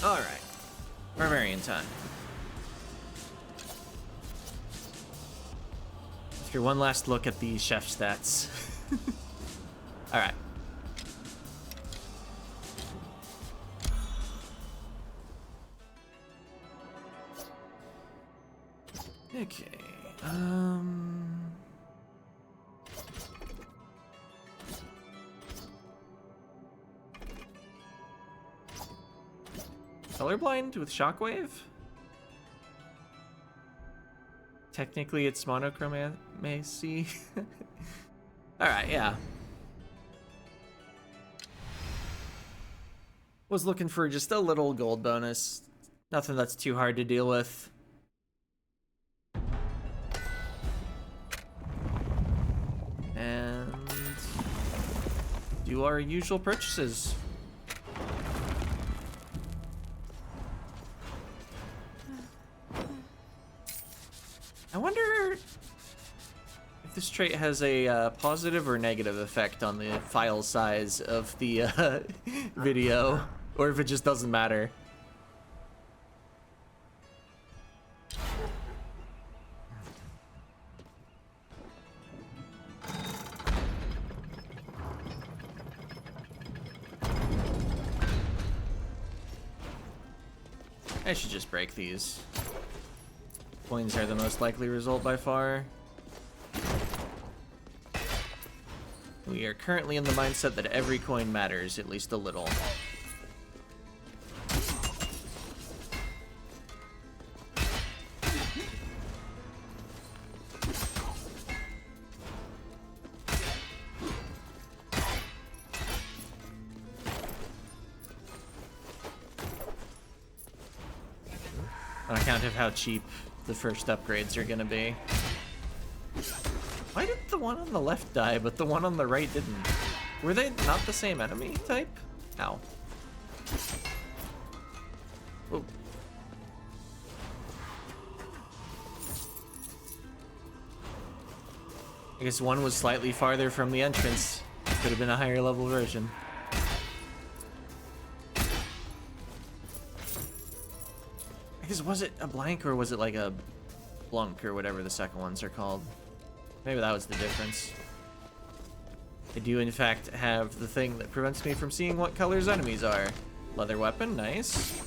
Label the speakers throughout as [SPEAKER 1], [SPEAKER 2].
[SPEAKER 1] Alright. Barbarian time. After one last look at the chef stats. Alright. Okay. Colorblind with shockwave? Technically, it's monochromacy. Alright, yeah. Was looking for just a little gold bonus. Nothing that's too hard to deal with. And do our usual purchases. I wonder if this trait has a positive or negative effect on the file size of the video, or if it just doesn't matter. I should just break these. Coins are the most likely result by far. We are currently in the mindset that every coin matters, at least a little. On account of how cheap the first upgrades are gonna be. Why did the one on the left die, but the one on the right didn't? Were they not the same enemy type? Ow. Whoa. I guess one was slightly farther from the entrance. Could have been a higher level version. Because was it a blank or was it like a blunk or whatever the second ones are called? Maybe that was the difference. I do in fact have the thing that prevents me from seeing what colors enemies are. Leather weapon, nice.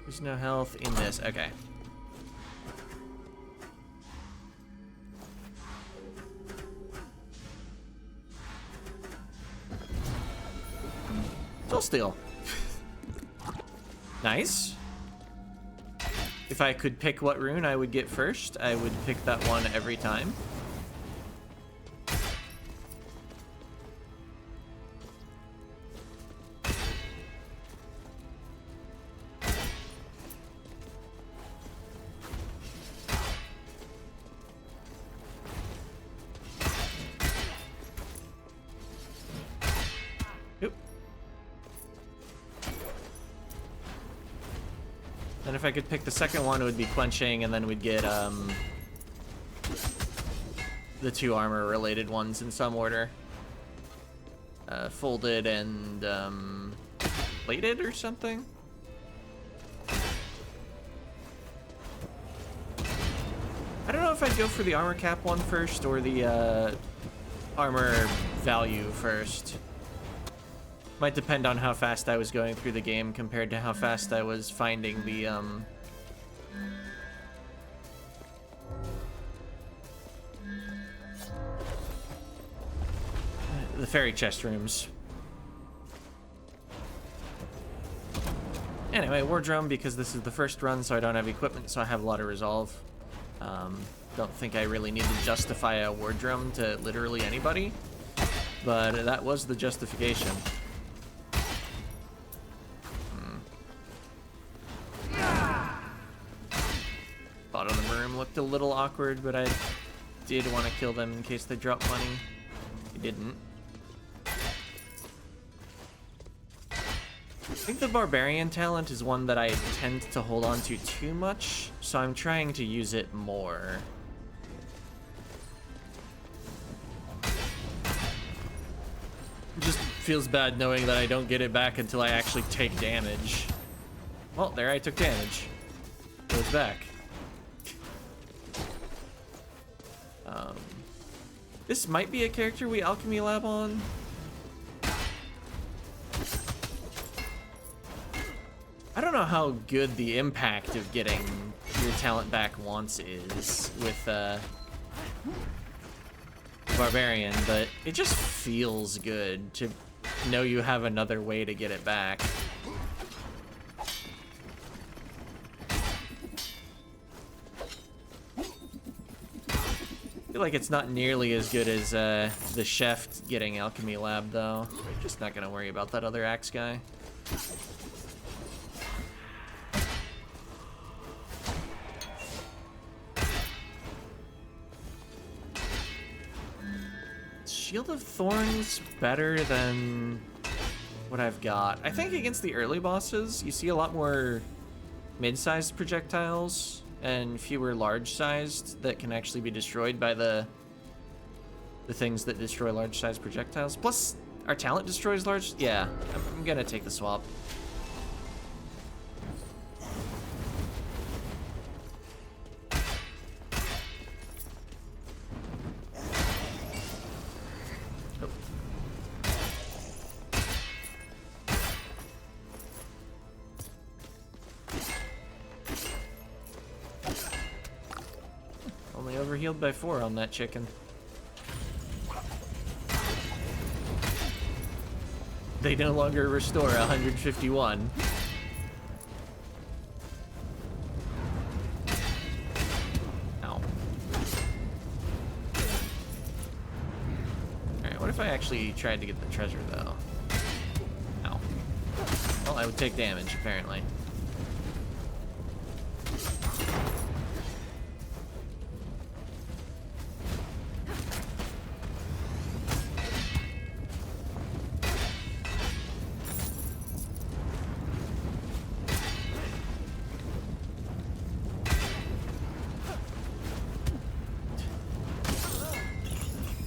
[SPEAKER 1] There's no health in this, okay. Soul Steel. Nice. If I could pick what rune I would get first, I would pick that one every time. And if I could pick the second one, it would be quenching, and then we'd get the two armor related ones in some order. Folded and plated or something? I don't know if I'd go for the armor cap one first or the armor value first. Might depend on how fast I was going through the game compared to how fast I was finding the fairy chest rooms. Anyway, War Drum, because this is the first run, so I don't have equipment, so I have a lot of resolve. Don't think I really need to justify a War Drum to literally anybody, but that was the justification. Bottom of the room looked a little awkward, but I did want to kill them in case they dropped money. They didn't. I think the Barbarian talent is one that I tend to hold on to too much, so I'm trying to use it more. It just feels bad knowing that I don't get it back until I actually take damage. Well, there I took damage. So it's back. This might be a character we alchemy lab on. I don't know how good the impact of getting your talent back once is with Barbarian, but it just feels good to know you have another way to get it back. I feel like it's not nearly as good as the chef getting alchemy lab, though. We're just not gonna worry about that other axe guy. Shield of Thorns better than what I've got. I think against the early bosses, you see a lot more mid-sized projectiles and fewer large-sized that can actually be destroyed by the things that destroy large-sized projectiles. Plus, our talent destroys large. Yeah, I'm gonna take the swap. Overhealed by 4 on that chicken. They no longer restore 151. Ow. Alright, what if I actually tried to get the treasure, though? Ow. Well, I would take damage, apparently.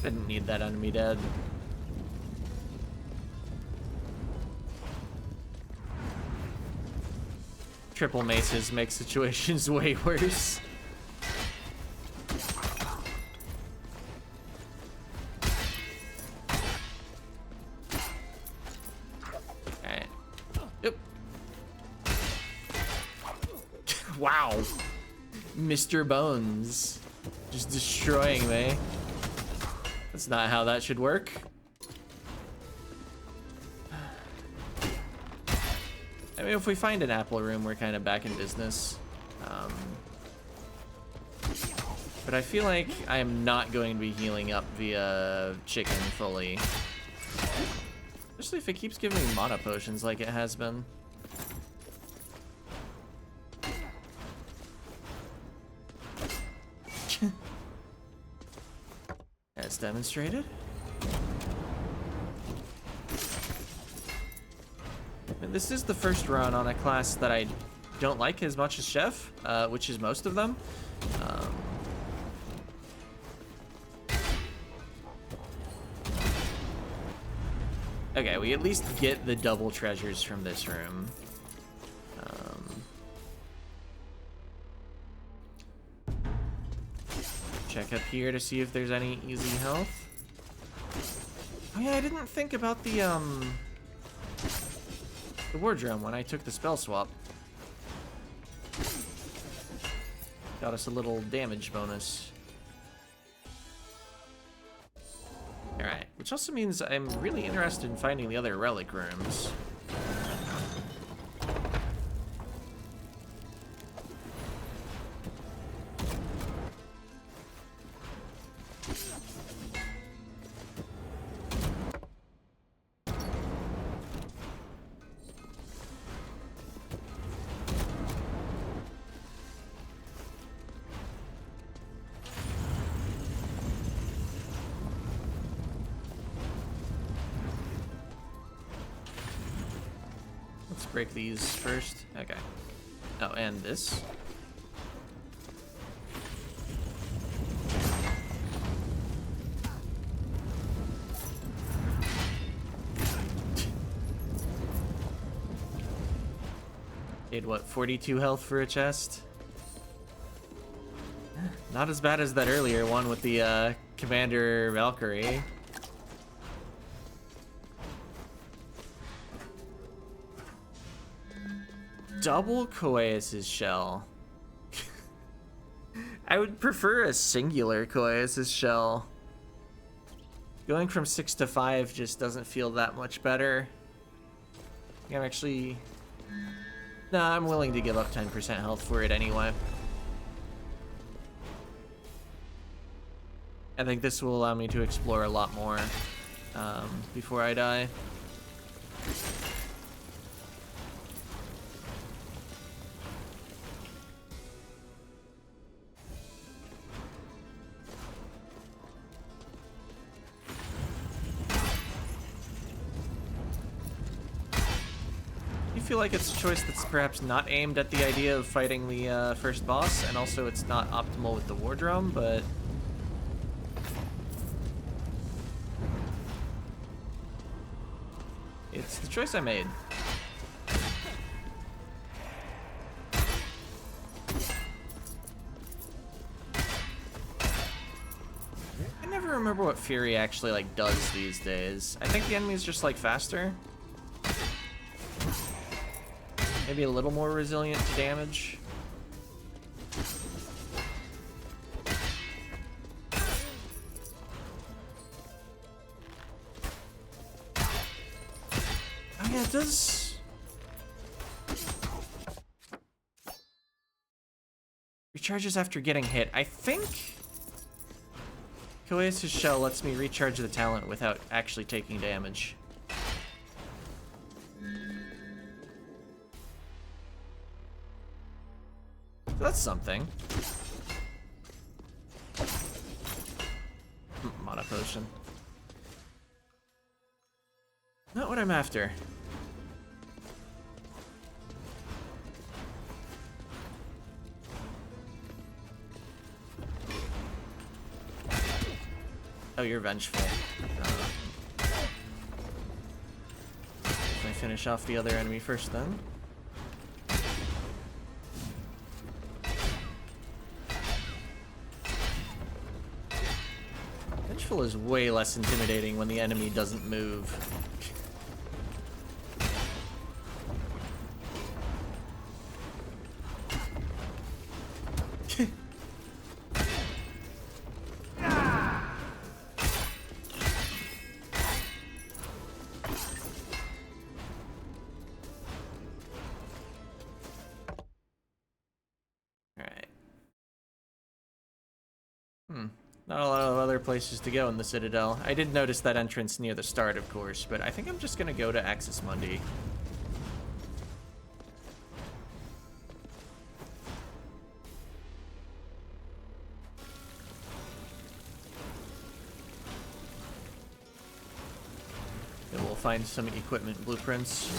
[SPEAKER 1] Didn't need that enemy dead. Triple maces make situations way worse. Alright. Yep. Wow. Mr. Bones. Just destroying me. That's not how that should work. I mean, if we find an apple room, we're kind of back in business. But I feel like I am not going to be healing up via chicken fully. Especially if it keeps giving me mana potions like it has been. As demonstrated. And this is the first run on a class that I don't like as much as Chef, which is most of them. Okay, we at least get the double treasures from this room. Check up here to see if there's any easy health. Oh yeah, I didn't think about the wardrobe when I took the spell swap. Got us a little damage bonus. Alright, which also means I'm really interested in finding the other relic rooms. Break these first. Okay. Oh, and this. Did what, 42 health for a chest? Not as bad as that earlier one with the Commander Valkyrie. Double Coeus's shell. I would prefer a singular Coeus's shell. Going from 6 to 5 just doesn't feel that much better. I'm actually... Nah, I'm willing to give up 10% health for it anyway. I think this will allow me to explore a lot more before I die. I feel like it's a choice that's perhaps not aimed at the idea of fighting the first boss, and also it's not optimal with the War Drum, but... it's the choice I made. I never remember what Fury actually, like, does these days. I think the enemy's just, like, faster. Maybe a little more resilient to damage. Oh yeah, it does... recharges after getting hit. I think Coeus's shell lets me recharge the talent without actually taking damage. That's something. Mana potion. Not what I'm after. Oh, you're vengeful. Let me finish off the other enemy first then. Vengeful is way less intimidating when the enemy doesn't move. Not a lot of other places to go in the Citadel. I did notice that entrance near the start, of course, but I think I'm just gonna go to Axis Mundi. And we'll find some equipment blueprints.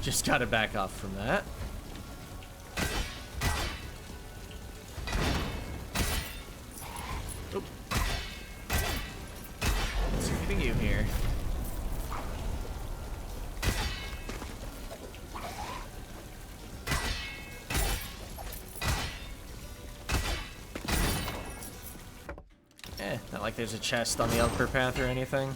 [SPEAKER 1] Just gotta back off from that. Oop. What's keeping you here? Not like there's a chest on the upper path or anything.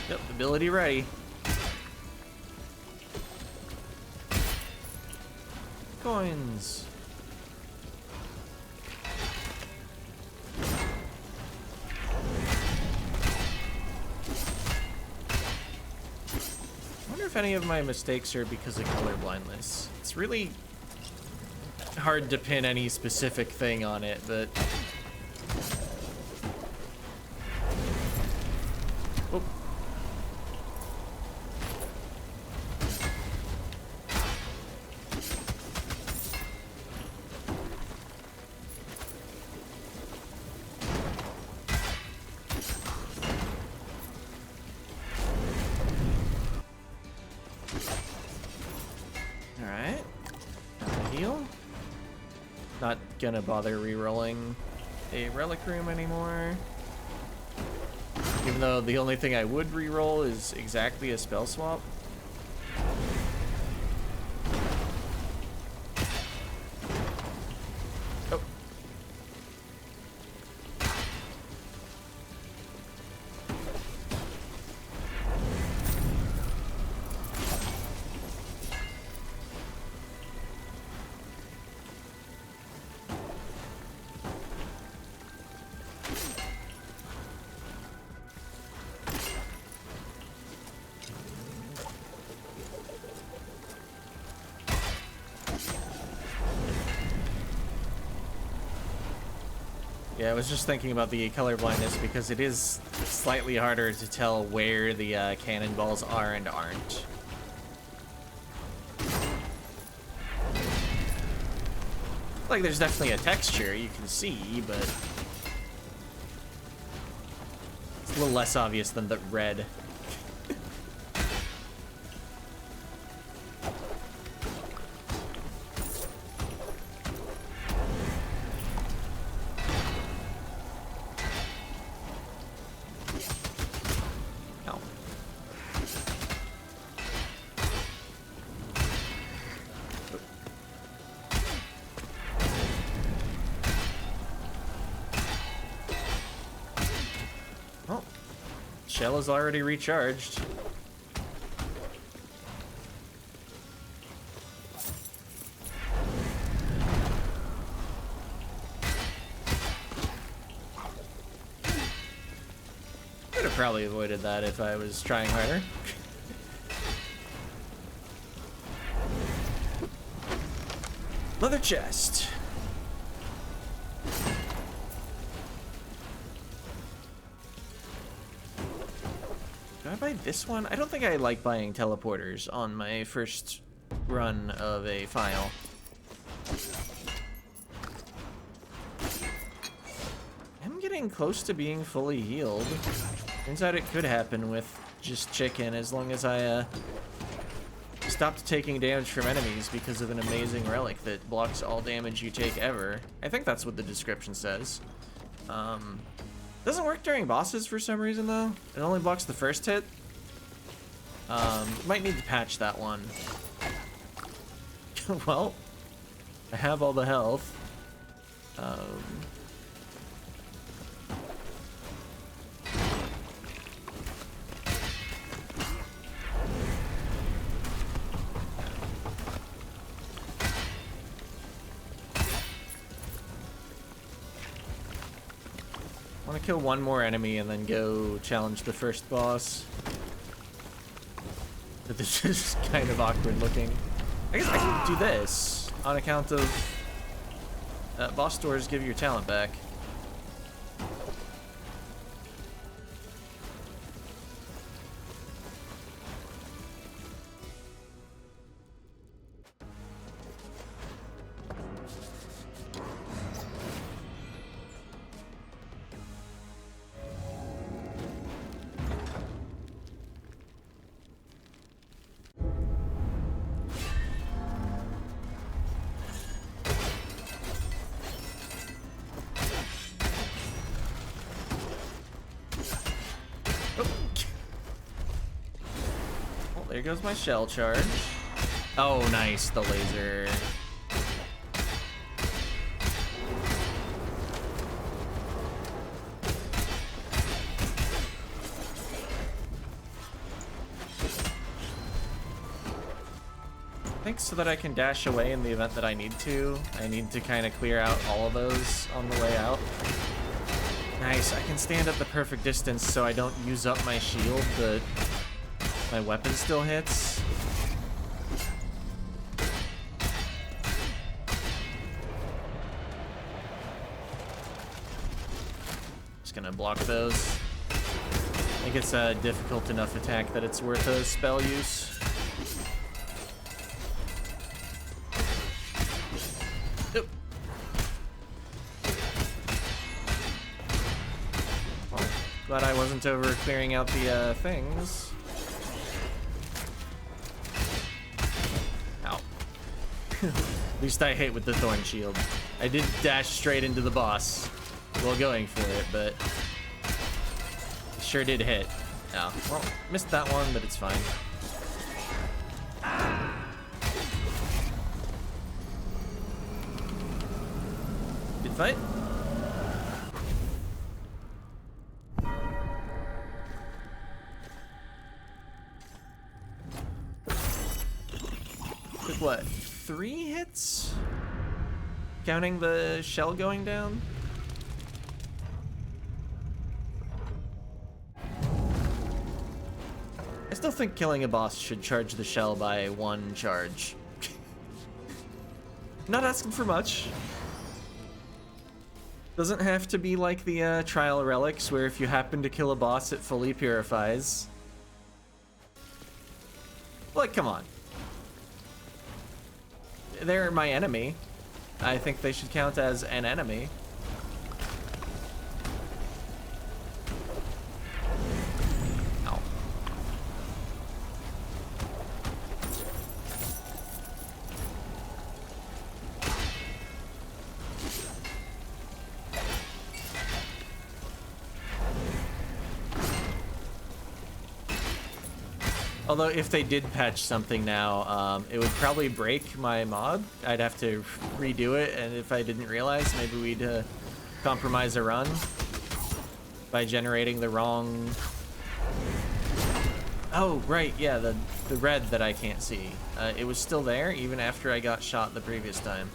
[SPEAKER 1] Yep, ability ready. Coins. I wonder if any of my mistakes are because of color blindness. It's really hard to pin any specific thing on it, but... oh. Not gonna bother re-rolling a relic room anymore. Even though the only thing I would re-roll is exactly a spell swap. Oh. Yeah, I was just thinking about the color blindness because it is slightly harder to tell where the cannonballs are and aren't. Like, there's definitely a texture you can see, but it's a little less obvious than the red. Shell is already recharged. Could have probably avoided that if I was trying harder. Leather chest. Do I buy this one? I don't think I like buying teleporters on my first run of a file. I'm getting close to being fully healed. Turns out it could happen with just chicken as long as I stopped taking damage from enemies because of an amazing relic that blocks all damage you take ever. I think that's what the description says. Doesn't work during bosses for some reason though. It only blocks the first hit. Might need to patch that one. Well, I have all the health. I want to kill one more enemy and then go challenge the first boss. But this is kind of awkward looking. I guess I can do this on account of boss doors give your talent back. There goes my shell charge. Oh, nice, the laser. I think so that I can dash away in the event that I need to kind of clear out all of those on the way out. Nice, I can stand at the perfect distance so I don't use up my shield, but my weapon still hits. Just gonna block those. I think it's a difficult enough attack that it's worth a spell use. Oop. Well, glad I wasn't over clearing out the things. At least I hit with the thorn shield. I did dash straight into the boss while going for it, but it sure did hit. Oh, well, missed that one, but it's fine. Good fight. Took what, 3 hits? Counting the shell going down? I still think killing a boss should charge the shell by 1 charge. Not asking for much. Doesn't have to be like the trial relics where if you happen to kill a boss it fully purifies. Like, come on. They're my enemy. I think they should count as an enemy. Ow. Although if they did patch something now, it would probably break my mod. I'd have to redo it, and if I didn't realize, maybe we'd compromise a run by generating the wrong... Oh, right, yeah, the red that I can't see. It was still there even after I got shot the previous time.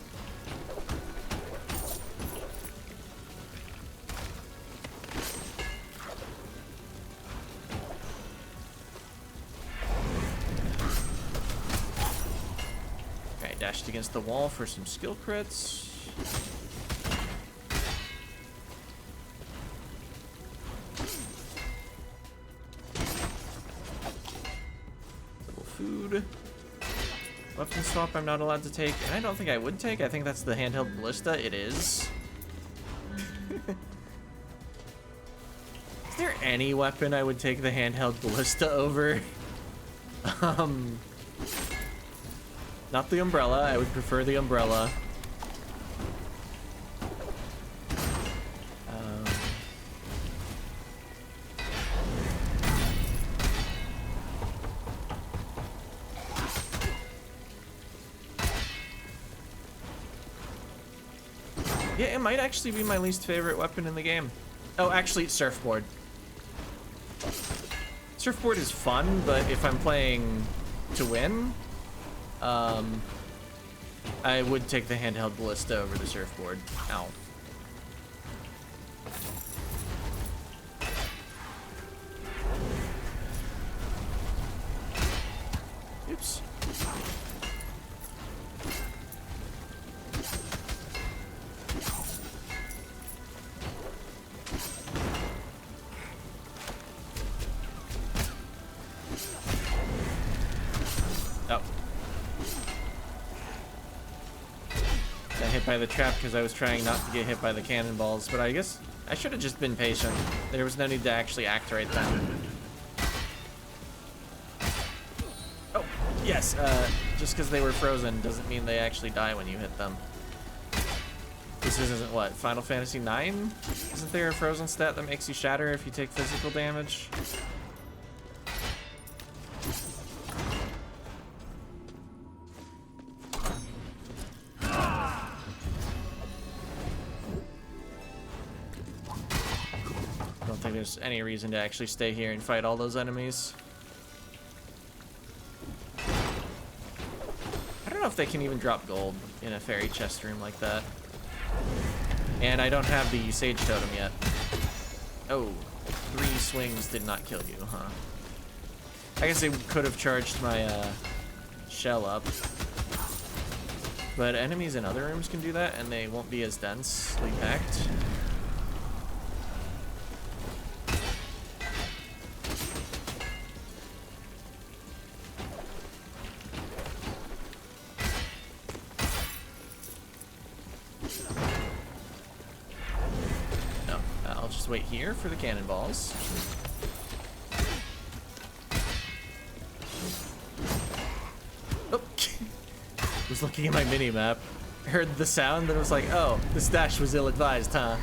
[SPEAKER 1] Dashed against the wall for some skill crits. Double food. Weapon swap I'm not allowed to take, and I don't think I would take. I think that's the handheld ballista. It is. Is there any weapon I would take the handheld ballista over? Not the umbrella. I would prefer the umbrella. Yeah, it might actually be my least favorite weapon in the game. Oh, actually, surfboard. Surfboard is fun, but if I'm playing to win, I would take the handheld ballista over the surfboard. Ow. Oops. Hit by the trap because I was trying not to get hit by the cannonballs, but I guess I should have just been patient. There was no need to actually act right then. Oh, yes, just because they were frozen doesn't mean they actually die when you hit them. This isn't what, Final Fantasy IX? Isn't there a frozen stat that makes you shatter if you take physical damage? There's any reason to actually stay here and fight all those enemies. I don't know if they can even drop gold in a fairy chest room like that. And I don't have the sage totem yet. Oh, 3 swings did not kill you, huh? I guess they could have charged my shell up. But enemies in other rooms can do that, and they won't be as densely packed. Wait here for the cannonballs. Oh, was looking at my mini map. heard the sound and was like, oh, this dash was ill-advised, huh?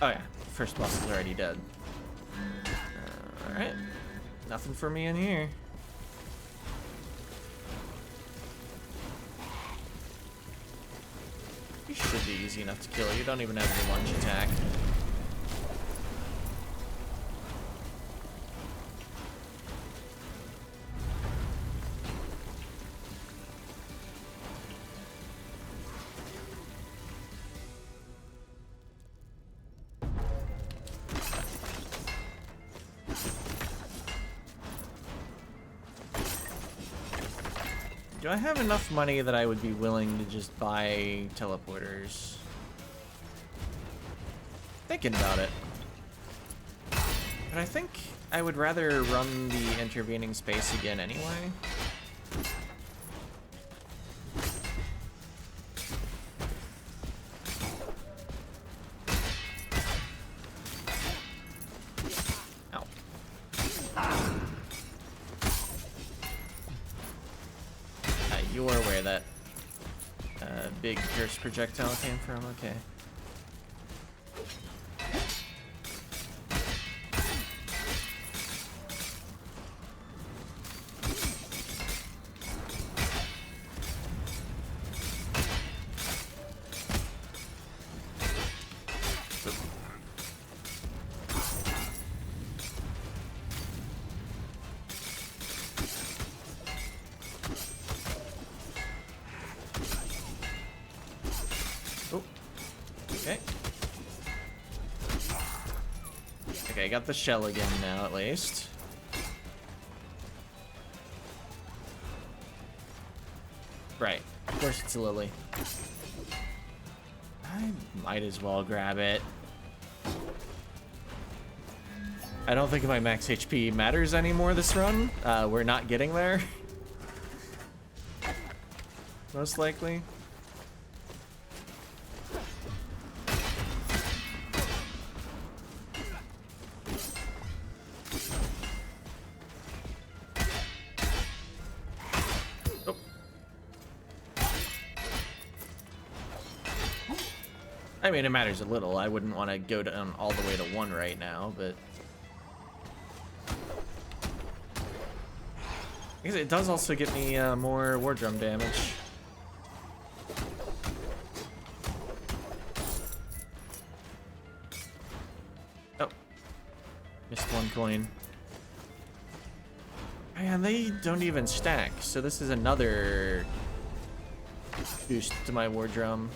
[SPEAKER 1] Oh yeah, first boss is already dead. Alright, nothing for me in here. You should be easy enough to kill. You don't even have the lunge attack. Do I have enough money that I would be willing to just buy teleporters? Thinking about it. But I think I would rather run the intervening space again anyway. You are where that big curse projectile came from, okay. Okay, got the shell again now, at least. Right, of course it's a lily. I might as well grab it. I don't think my max HP matters anymore this run. We're not getting there. Most likely. I mean, it matters a little. I wouldn't want to go down all the way to 1 right now, but... because it does also get me more war drum damage. Oh. Missed 1 coin. Man, they don't even stack, so this is another boost to my war drum.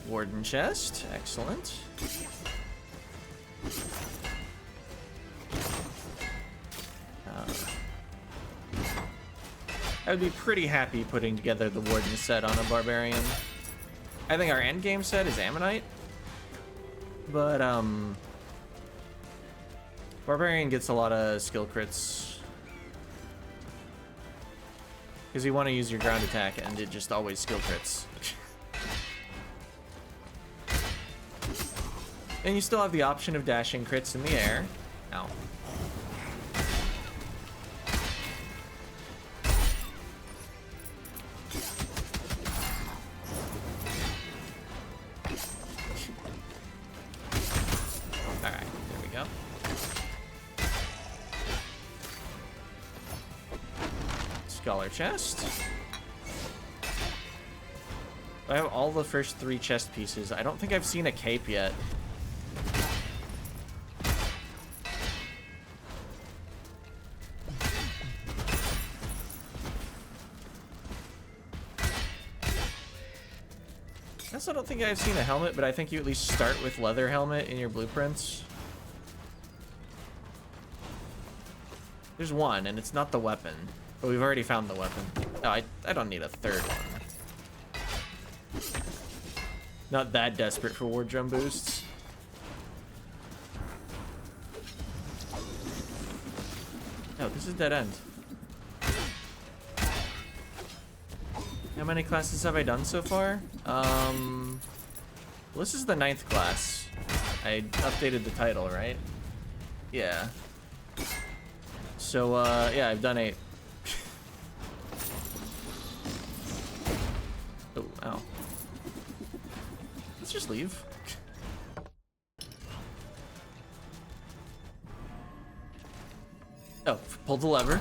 [SPEAKER 1] Warden chest, excellent. I would be pretty happy putting together the Warden set on a Barbarian. I think our endgame set is Ammonite, but Barbarian gets a lot of skill crits because you want to use your ground attack and it just always skill crits. And you still have the option of dashing crits in the air. Ow. Alright, there we go. Scholar chest. I have all the first 3 chest pieces. I don't think I've seen a cape yet. I don't think think I've seen a helmet, but I think you at least start with leather helmet in your blueprints. There's one, and it's not the weapon. But we've already found the weapon. Oh, I don't need a third one. Not that desperate for wardrobe boosts. Oh, this is dead end. How many classes have I done so far? Well, this is the 9th class. I updated the title, right? Yeah. So, yeah, I've done 8. Oh, ow. Let's just leave. Oh, pull the lever.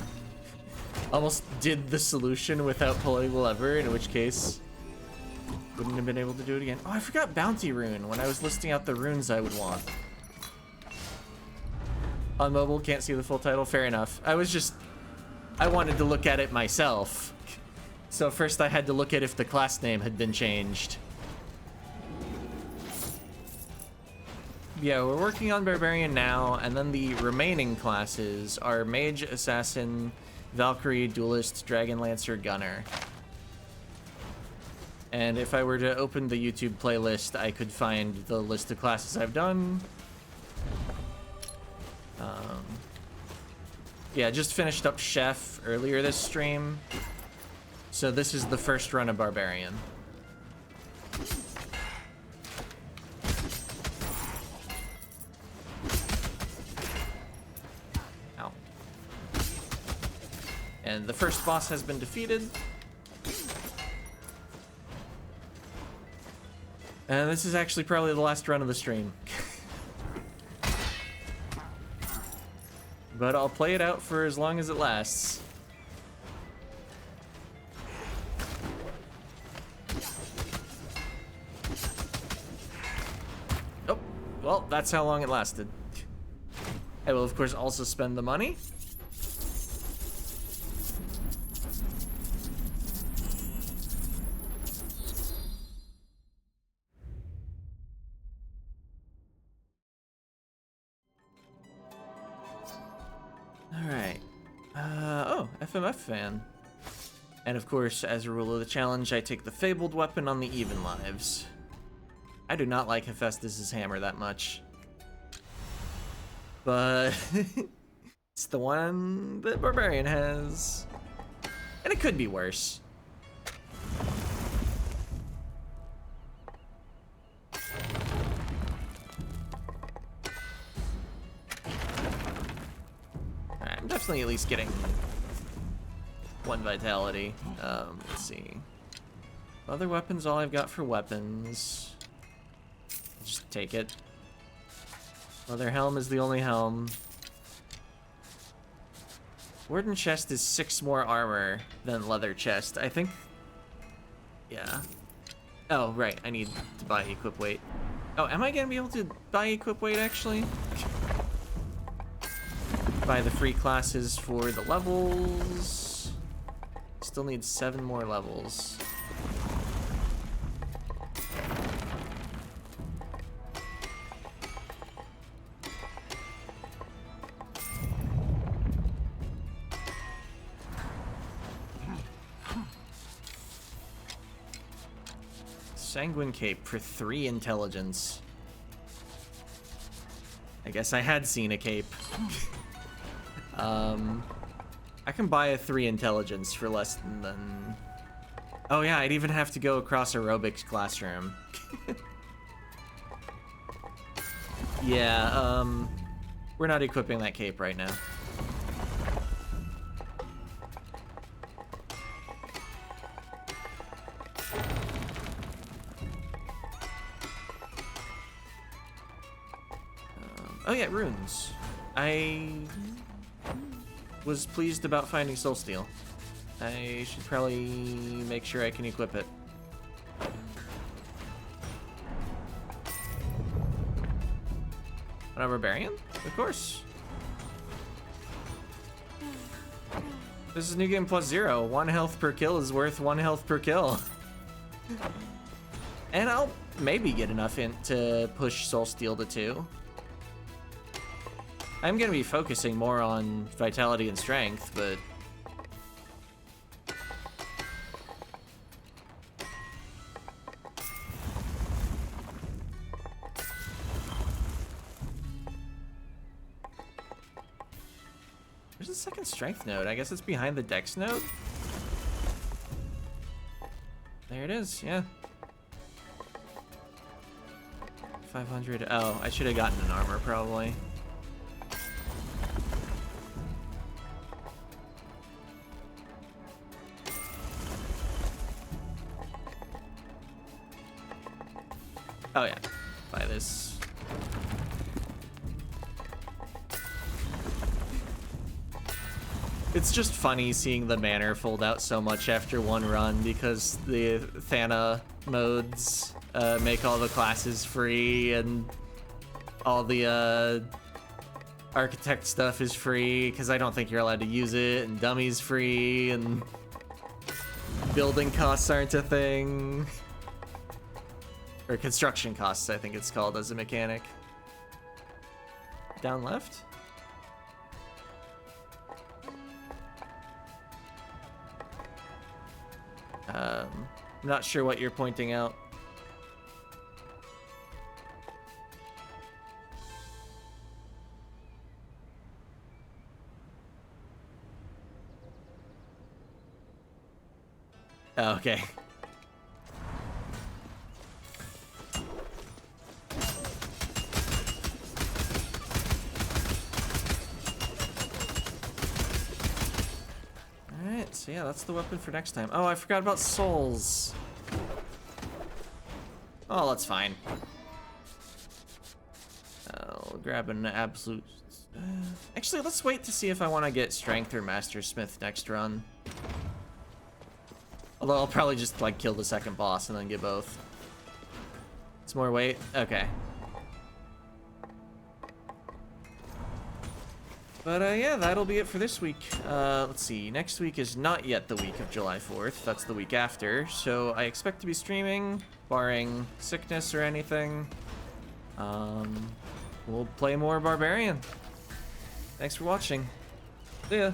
[SPEAKER 1] Almost did the solution without pulling the lever, in which case wouldn't have been able to do it again. Oh, I forgot Bounty Rune when I was listing out the runes I would want. On mobile, can't see the full title. Fair enough. I wanted to look at it myself. So first I had to look at if the class name had been changed. Yeah, we're working on Barbarian now, and then the remaining classes are Mage, Assassin, Valkyrie, Duelist, Dragon Lancer, Gunner. And if I were to open the YouTube playlist, I could find the list of classes I've done. Yeah, just finished up Chef earlier this stream. So this is the first run of Barbarian. Ow. And the first boss has been defeated. And this is actually probably the last run of the stream. But I'll play it out for as long as it lasts. Oh, well, that's how long it lasted. I will, of course, also spend the money. Alright. Oh, FMF fan. And of course, as a rule of the challenge, I take the fabled weapon on the even lives. I do not like Hephaestus' hammer that much. But it's the one that Barbarian has. And it could be worse. I'm definitely at least getting 1 vitality. Let's see. Other weapons, all I've got for weapons. Just take it. Leather helm is the only helm. Warden chest is 6 more armor than leather chest. I think... Yeah. Oh, right. I need to buy equip weight. Oh, am I gonna be able to buy equip weight, actually? Buy the free classes for the levels. Still need 7 more levels. Sanguine Cape for 3 intelligence. I guess I had seen a cape. I can buy a 3 intelligence for less than... Oh yeah, I'd even have to go across aerobics classroom. Yeah, we're not equipping that cape right now. Oh yeah, runes. I was pleased about finding Soulsteel. I should probably make sure I can equip it. On a Barbarian? Of course. This is New Game Plus 0. 1 health per kill is worth 1 health per kill. And I'll maybe get enough in to push Soul Steel to 2. I'm gonna be focusing more on Vitality and Strength, but... Where's the second Strength node? I guess it's behind the Dex node? There it is, yeah. 500. Oh, I should have gotten an armor, probably. Oh, yeah. Buy this. It's just funny seeing the manor fold out so much after one run because the Thana modes make all the classes free and all the architect stuff is free because I don't think you're allowed to use it, and dummies free, and building costs aren't a thing. Or construction costs, I think it's called as a mechanic. Down left? I'm not sure what you're pointing out. Oh, okay. Alright, so yeah, that's the weapon for next time. Oh, I forgot about souls. Oh, that's fine. I'll grab an absolute... actually, let's wait to see if I want to get Strength or Master Smith next run. Although I'll probably just, like, kill the second boss and then get both. It's more weight? Okay. But, yeah, that'll be it for this week. Let's see. Next week is not yet the week of July 4th. That's the week after. So I expect to be streaming, barring sickness or anything. We'll play more Barbarian. Thanks for watching. See ya.